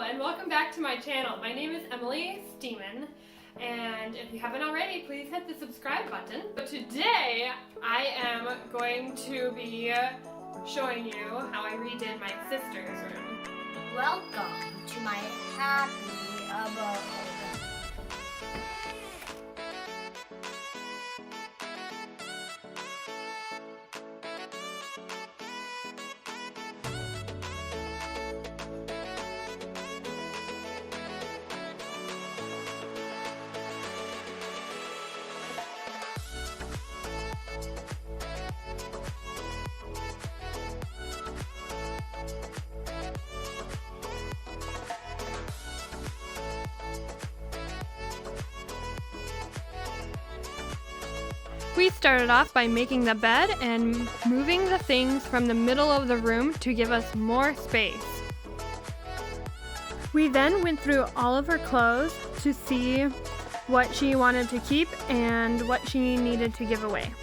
and welcome back to my channel. My name is Emily Steeman, and if you haven't already, please hit the subscribe button. But today, I am going to be showing you how I redid my sister's room. Welcome to my happy abode. We started off by making the bed and moving the things from the middle of the room to give us more space. We then went through all of her clothes to see what she wanted to keep and what she needed to give away.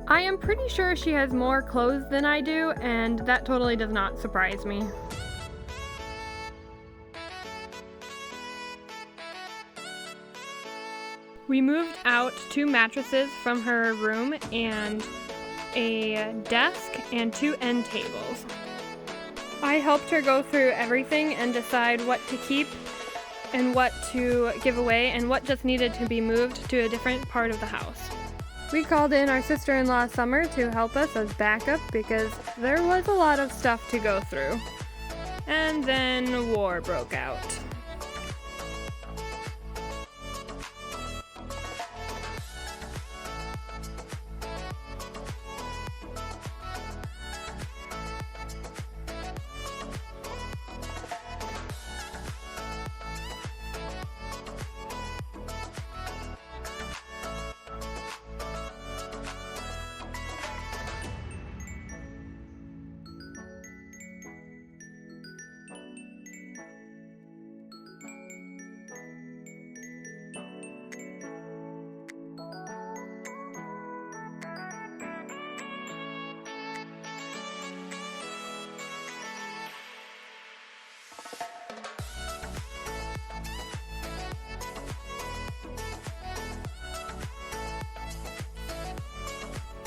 I am pretty sure she has more clothes than I do, and that totally does not surprise me. We moved out 2 mattresses from her room and a desk and 2 end tables. I helped her go through everything and decide what to keep and what to give away and what just needed to be moved to a different part of the house. We called in our sister-in-law Summer to help us as backup because there was a lot of stuff to go through. And then war broke out.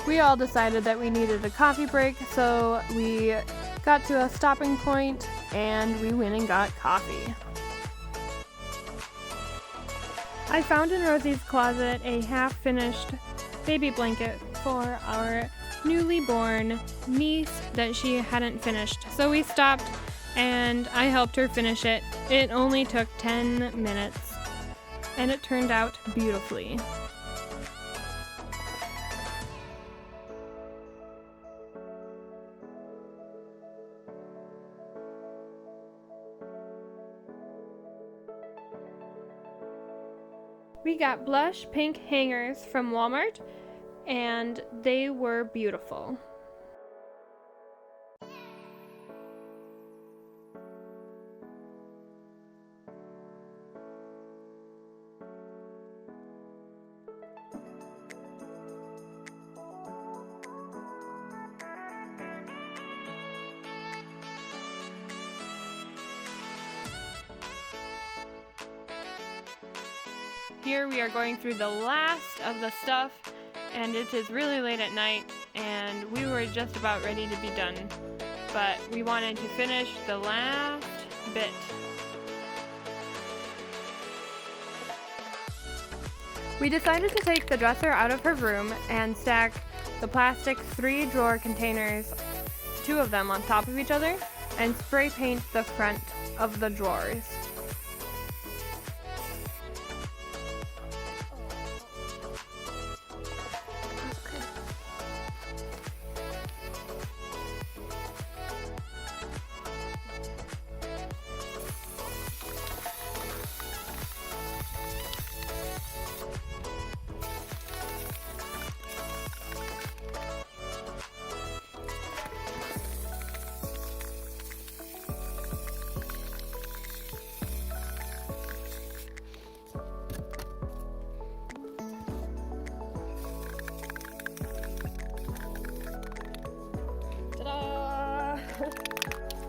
We all decided that we needed a coffee break, so we got to a stopping point and we went and got coffee. I found in Rosie's closet a half-finished baby blanket for our newly born niece that she hadn't finished. So we stopped and I helped her finish it. It only took 10 minutes and it turned out beautifully. We got blush pink hangers from Walmart, and they were beautiful. Here we are going through the last of the stuff, and it is really late at night, and we were just about ready to be done, but we wanted to finish the last bit. We decided to take the dresser out of her room and stack the plastic 3-drawer containers, 2 of them on top of each other, and spray paint the front of the drawers.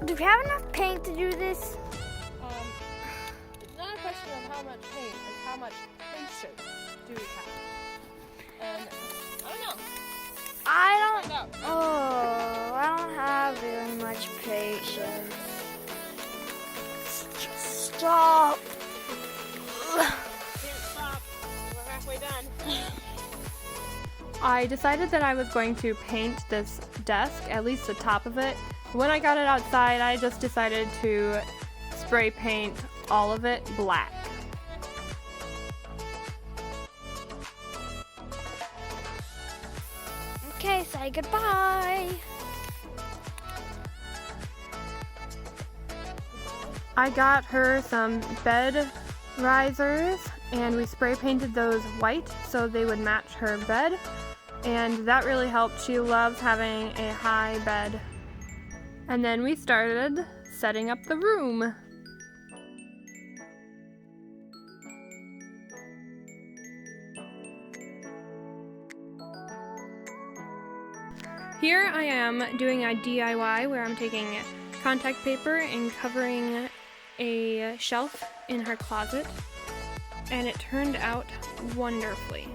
Do we have enough paint to do this? It's not a question of how much paint, it's how much patience do we have. And I don't know. I Find out. I don't have very much patience. Stop. Can't stop. We're halfway done. I decided that I was going to paint this desk, at least the top of it. When I got it outside, I just decided to spray paint all of it black. Okay, say goodbye. I got her some bed risers and we spray painted those white so they would match her bed, and that really helped. She loves having a high bed. And then we started setting up the room. Here I am doing a DIY where I'm taking contact paper and covering a shelf in her closet, and it turned out wonderfully.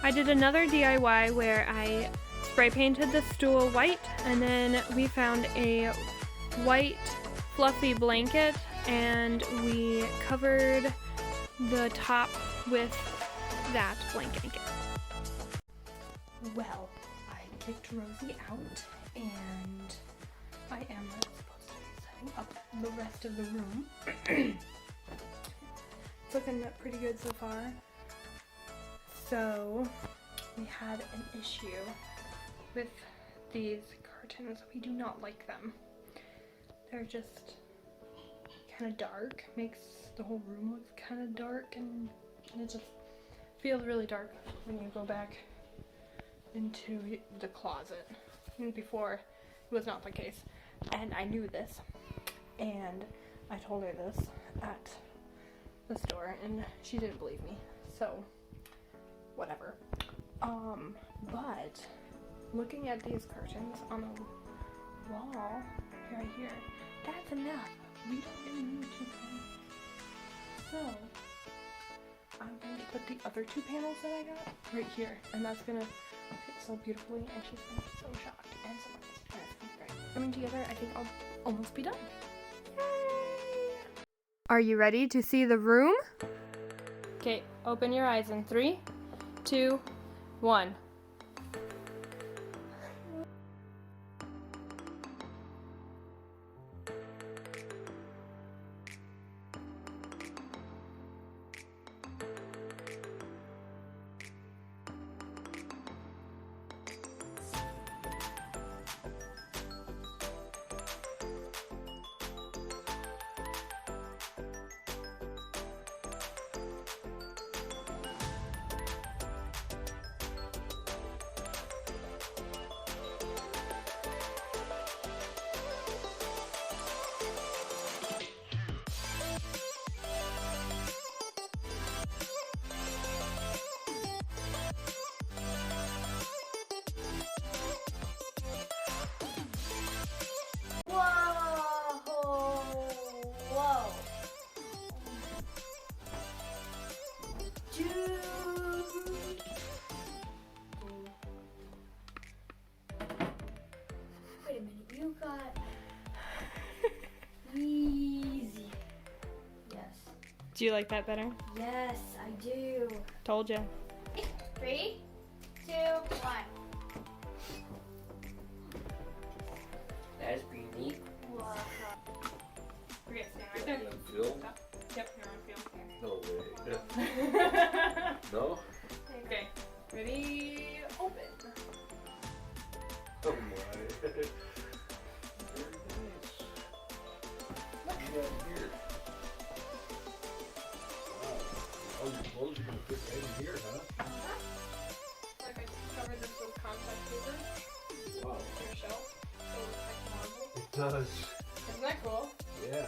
I did another DIY where I spray painted the stool white, and then we found a white fluffy blanket and we covered the top with that blanket. Well, I kicked Rosie out and I am supposed to be setting up the rest of the room. It's looking pretty good so far. So we had an issue with these curtains. We do not like them. They're just kind of dark. Makes the whole room look kind of dark, and it just feels really dark when you go back into the closet. And before, it was not the case. And I knew this, and I told her this at the store, and she didn't believe me. So whatever. But looking at these curtains on the wall right here, that's enough. We don't really need 2 panels. So I'm going to put the other 2 panels that I got right here, and that's gonna fit so beautifully, and she's gonna be so shocked and so nice. And it's gonna be great. Coming together, I think I'll almost be done. Yay! Are you ready to see the room? Okay, open your eyes in 3, 2, 1. You got easy. Yes. Do you like that better? Yes, I do. Told ya. 3, 2, 1. That's pretty neat. Wow. Okay, stand right there. Film? Yep, you're on film. No way. No? Okay, ready, open. Oh my. Very nice. What do you got here? Wow. All your clothes are going to fit right in here, huh? Like I covered this with contact paper. Wow. Your shelf. So it looks like marble. It does. Isn't that cool? Yeah.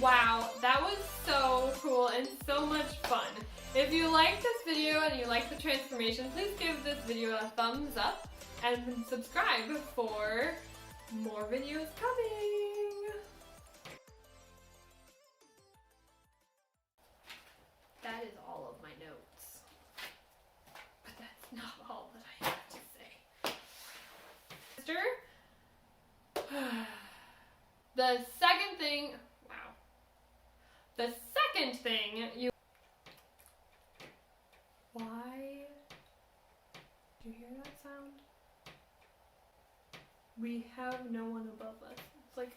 Wow, that was so cool and so much fun. If you liked this video and you liked the transformation, please give this video a thumbs up and subscribe for More videos coming! That is all of my notes. But that's not all that I have to say. Sister? The second thing, wow. The second thing you, why, do you hear that sound? We have no one above us. It's like